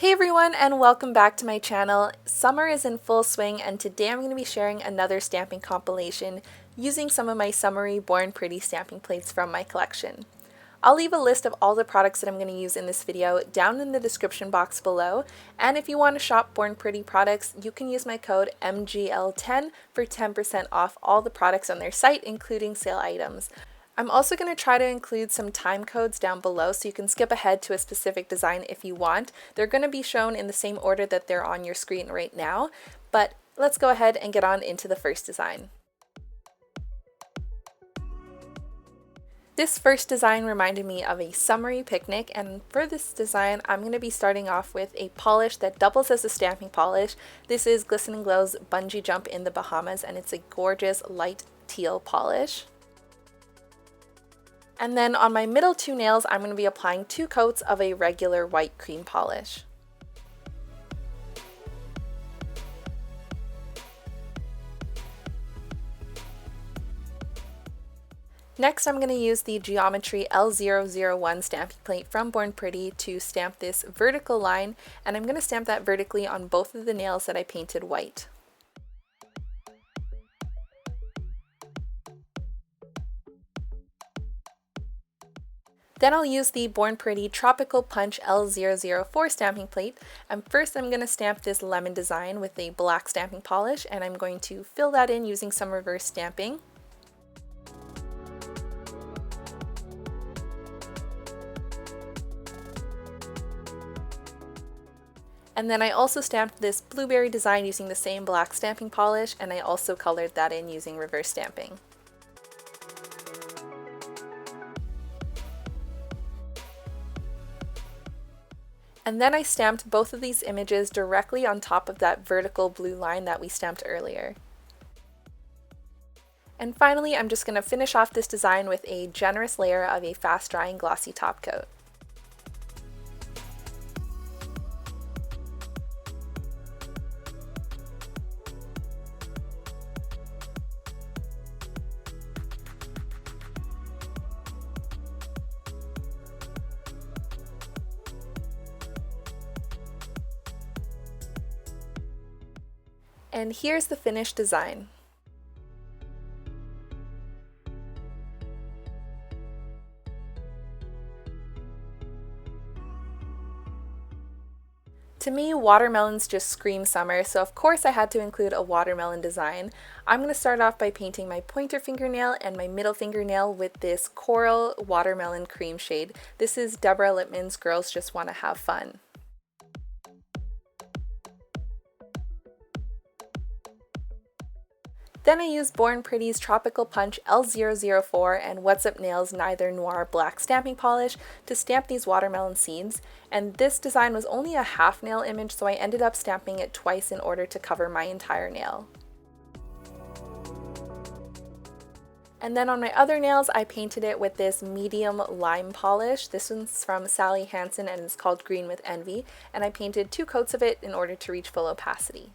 Hey everyone, and welcome back to my channel. Summer is in full swing, and today I'm going to be sharing another stamping compilation using some of my summery Born Pretty stamping plates from my collection. I'll leave a list of all the products that I'm going to use in this video down in the description box below, and if you want to shop Born Pretty products, you can use my code MGL10 for 10% off all the products on their site, including sale items. I'm also going to try to include some time codes down below so you can skip ahead to a specific design if you want. They're going to be shown in the same order that they're on your screen right now, but let's go ahead and get on into the first design. This first design reminded me of a summery picnic, and for this design I'm going to be starting off with a polish that doubles as a stamping polish. This is Glisten & Glow's Bungee Jump in the Bahamas, and it's a gorgeous light teal polish. And then on my middle two nails, I'm going to be applying 2 coats of a regular white cream polish. Next, I'm going to use the Geometry L001 stamping plate from Born Pretty to stamp this vertical line, and I'm going to stamp that vertically on both of the nails that I painted white. Then I'll use the Born Pretty Tropical Punch L004 stamping plate, and first I'm going to stamp this lemon design with a black stamping polish, and I'm going to fill that in using some reverse stamping. And then I also stamped this blueberry design using the same black stamping polish, and I also colored that in using reverse stamping. And then I stamped both of these images directly on top of that vertical blue line that we stamped earlier. And finally, I'm just going to finish off this design with a generous layer of a fast drying glossy top coat. And here's the finished design. To me, watermelons just scream summer, so of course I had to include a watermelon design. I'm going to start off by painting my pointer fingernail and my middle fingernail with this coral watermelon cream shade. This is Deborah Lippman's Girls Just Want to Have Fun. Then I used Born Pretty's Tropical Punch L004 and What's Up Nails Neither Noir black stamping polish to stamp these watermelon seeds, and this design was only a half nail image, so I ended up stamping it twice in order to cover my entire nail. And then on my other nails, I painted it with this medium lime polish. This one's from Sally Hansen and it's called Green with Envy, and I painted 2 coats of it in order to reach full opacity.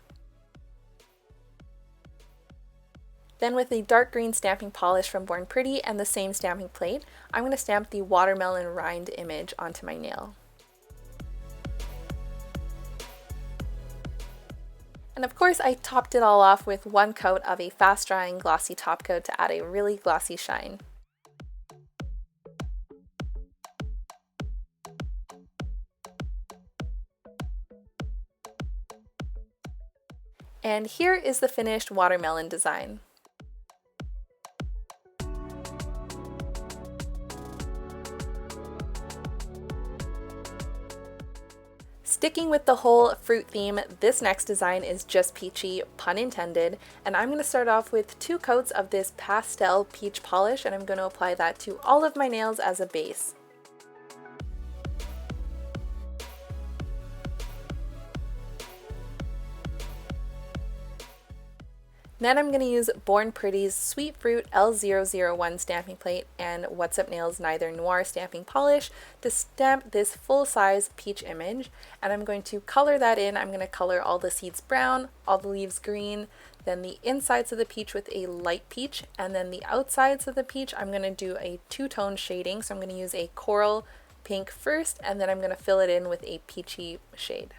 Then with a dark green stamping polish from Born Pretty and the same stamping plate, I'm going to stamp the watermelon rind image onto my nail. And of course I topped it all off with 1 coat of a fast drying glossy top coat to add a really glossy shine. And here is the finished watermelon design. Sticking with the whole fruit theme, this next design is just peachy, pun intended, and I'm going to start off with 2 coats of this pastel peach polish, and I'm going to apply that to all of my nails as a base. Then I'm going to use Born Pretty's Sweet Fruit L001 stamping plate and What's Up Nails Neither Noir stamping polish to stamp this full-size peach image, and I'm going to color that in. I'm going to color all the seeds brown, all the leaves green, then the insides of the peach with a light peach, and then the outsides of the peach I'm going to do a 2-tone shading, so I'm going to use a coral pink first, and then I'm going to fill it in with a peachy shade.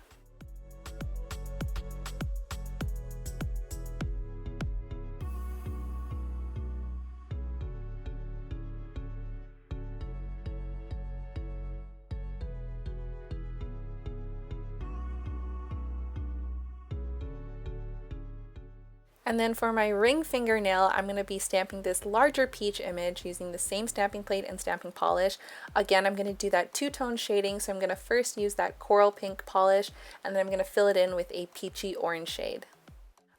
And then for my ring fingernail, I'm going to be stamping this larger peach image using the same stamping plate and stamping polish. Again, I'm going to do that two-tone shading, so I'm going to first use that coral pink polish, and then I'm going to fill it in with a peachy orange shade.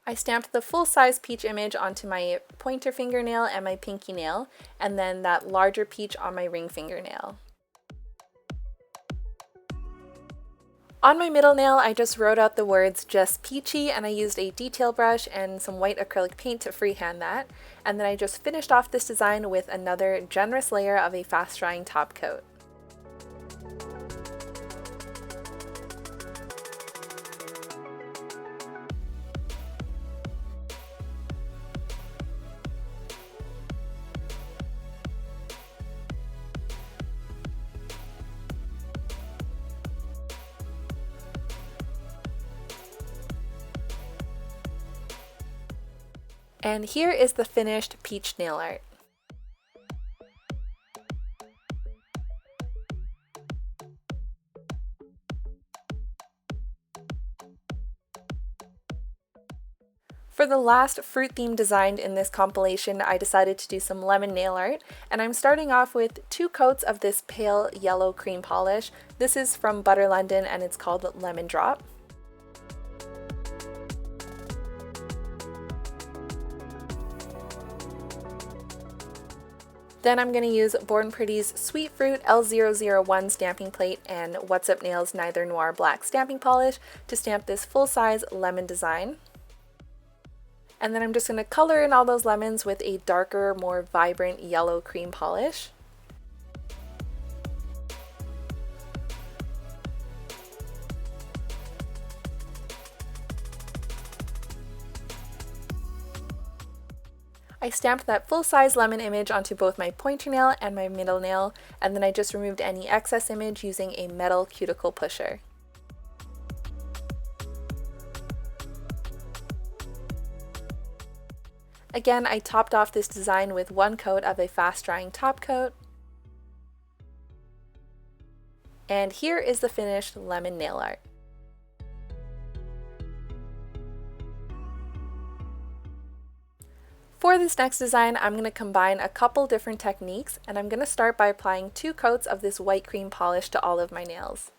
I stamped the full-size peach image onto my pointer fingernail and my pinky nail, and then that larger peach on my ring fingernail. On my middle nail, I just wrote out the words "Just Peachy," and I used a detail brush and some white acrylic paint to freehand that. And then I just finished off this design with another generous layer of a fast-drying top coat. And here is the finished peach nail art. For the last fruit theme designed in this compilation, I decided to do some lemon nail art, and I'm starting off with 2 coats of this pale yellow cream polish. This is from Butter London and it's called Lemon Drop. Then I'm going to use Born Pretty's Sweet Fruit L001 stamping plate and What's Up Nails Neither Noir Black stamping polish to stamp this full-size lemon design. And then I'm just going to color in all those lemons with a darker, more vibrant yellow cream polish. I stamped that full-size lemon image onto both my pointer nail and my middle nail, and then I just removed any excess image using a metal cuticle pusher. Again, I topped off this design with 1 coat of a fast-drying top coat. And here is the finished lemon nail art. For this next design, I'm going to combine a couple different techniques, and I'm going to start by applying 2 coats of this white cream polish to all of my nails.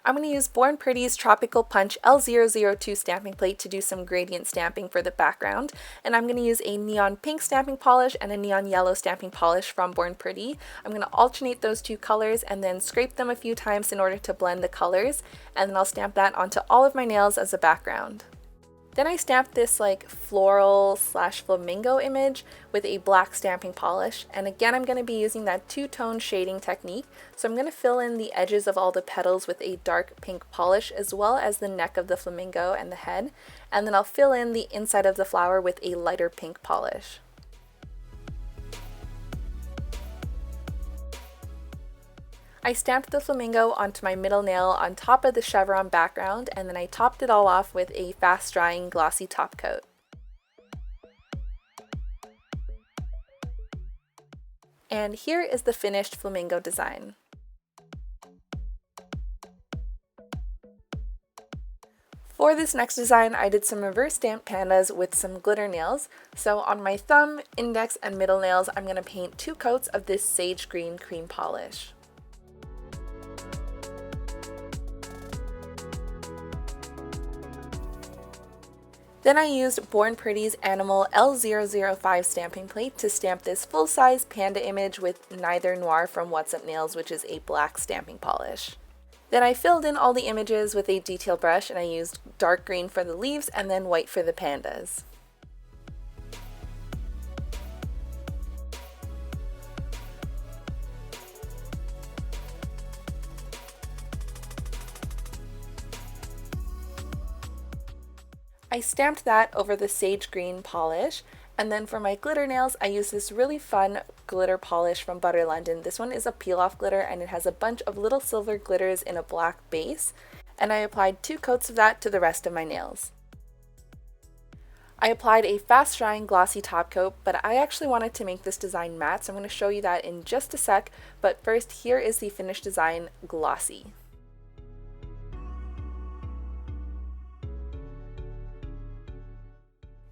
I'm going to use Born Pretty's Tropical Punch L002 stamping plate to do some gradient stamping for the background, and I'm going to use a neon pink stamping polish and a neon yellow stamping polish from Born Pretty. I'm going to alternate those 2 colors and then scrape them a few times in order to blend the colors, and then I'll stamp that onto all of my nails as a background. Then I stamped this like floral / flamingo image with a black stamping polish, and again I'm going to be using that 2-tone shading technique, so I'm going to fill in the edges of all the petals with a dark pink polish as well as the neck of the flamingo and the head, and then I'll fill in the inside of the flower with a lighter pink polish. I stamped the flamingo onto my middle nail on top of the chevron background, and then I topped it all off with a fast-drying glossy top coat. And here is the finished flamingo design. For this next design, I did some reverse stamped pandas with some glitter nails. So on my thumb, index, and middle nails, I'm going to paint 2 coats of this sage green cream polish. Then I used Born Pretty's Animal L005 stamping plate to stamp this full-size panda image with Neither Noir from What's Up Nails, which is a black stamping polish. Then I filled in all the images with a detail brush, and I used dark green for the leaves and then white for the pandas. I stamped that over the sage green polish, and then for my glitter nails I use this really fun glitter polish from Butter London. This one is a peel-off glitter and it has a bunch of little silver glitters in a black base, and I applied 2 coats of that to the rest of my nails. I applied a fast drying glossy top coat, but I actually wanted to make this design matte, so I'm going to show you that in just a sec, but first here is the finished design glossy.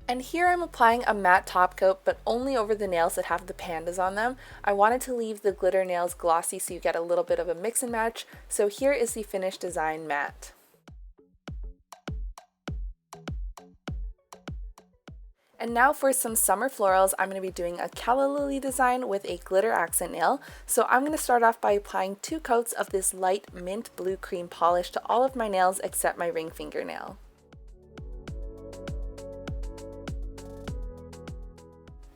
And here I'm applying a matte top coat, but only over the nails that have the pandas on them. I wanted to leave the glitter nails glossy so you get a little bit of a mix and match, so here is the finished design matte. And now for some summer florals, I'm going to be doing a Calla Lily design with a glitter accent nail. So I'm going to start off by applying 2 coats of this light mint blue cream polish to all of my nails except my ring fingernail.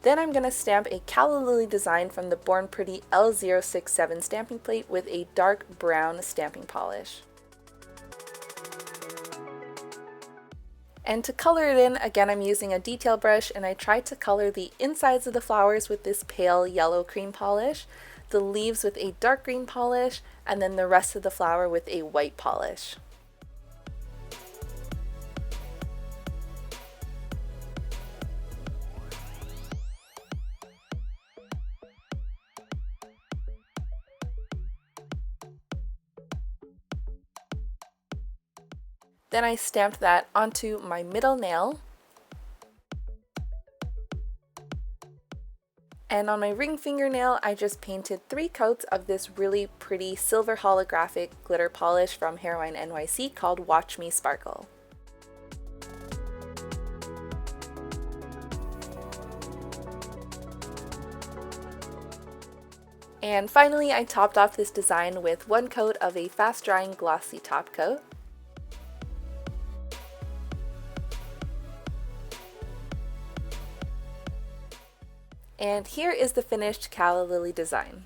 Then I'm going to stamp a Calla Lily design from the Born Pretty L067 stamping plate with a dark brown stamping polish. And to color it in, again I'm using a detail brush, and I tried to color the insides of the flowers with this pale yellow cream polish, the leaves with a dark green polish, and then the rest of the flower with a white polish. Then I stamped that onto my middle nail. And on my ring fingernail, I just painted 3 coats of this really pretty silver holographic glitter polish from Heroine NYC called Watch Me Sparkle. And finally, I topped off this design with 1 coat of a fast drying glossy top coat. And here is the finished Calla Lily design.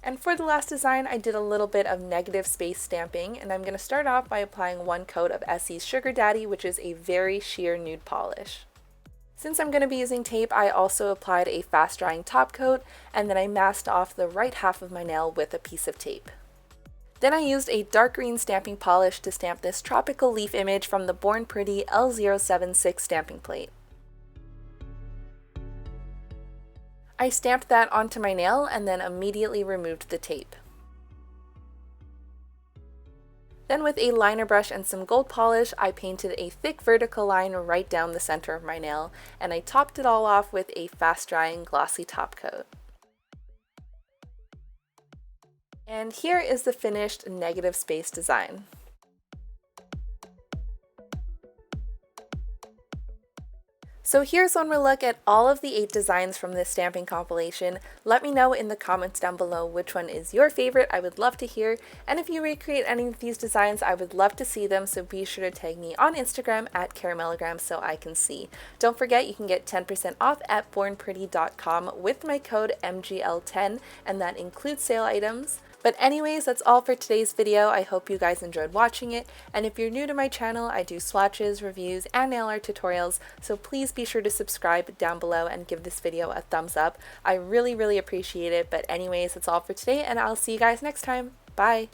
And for the last design, I did a little bit of negative space stamping, and I'm going to start off by applying 1 coat of Essie's Sugar Daddy, which is a very sheer nude polish. Since I'm going to be using tape, I also applied a fast drying top coat, and then I masked off the right half of my nail with a piece of tape. Then I used a dark green stamping polish to stamp this tropical leaf image from the Born Pretty L076 stamping plate. I stamped that onto my nail and then immediately removed the tape. Then with a liner brush and some gold polish, I painted a thick vertical line right down the center of my nail, and I topped it all off with a fast drying glossy top coat. And here is the finished negative space design. So here's one more look at all of the 8 designs from this stamping compilation. Let me know in the comments down below which one is your favorite. I would love to hear. And if you recreate any of these designs, I would love to see them, so be sure to tag me on Instagram at caramellogram so I can see. Don't forget you can get 10% off at bornpretty.com with my code MGL10, and that includes sale items. But anyways, that's all for today's video. I hope you guys enjoyed watching it, and if you're new to my channel, I do swatches, reviews, and nail art tutorials, so please be sure to subscribe down below and give this video a thumbs up. I really appreciate it. But anyways, that's all for today, and I'll see you guys next time. Bye!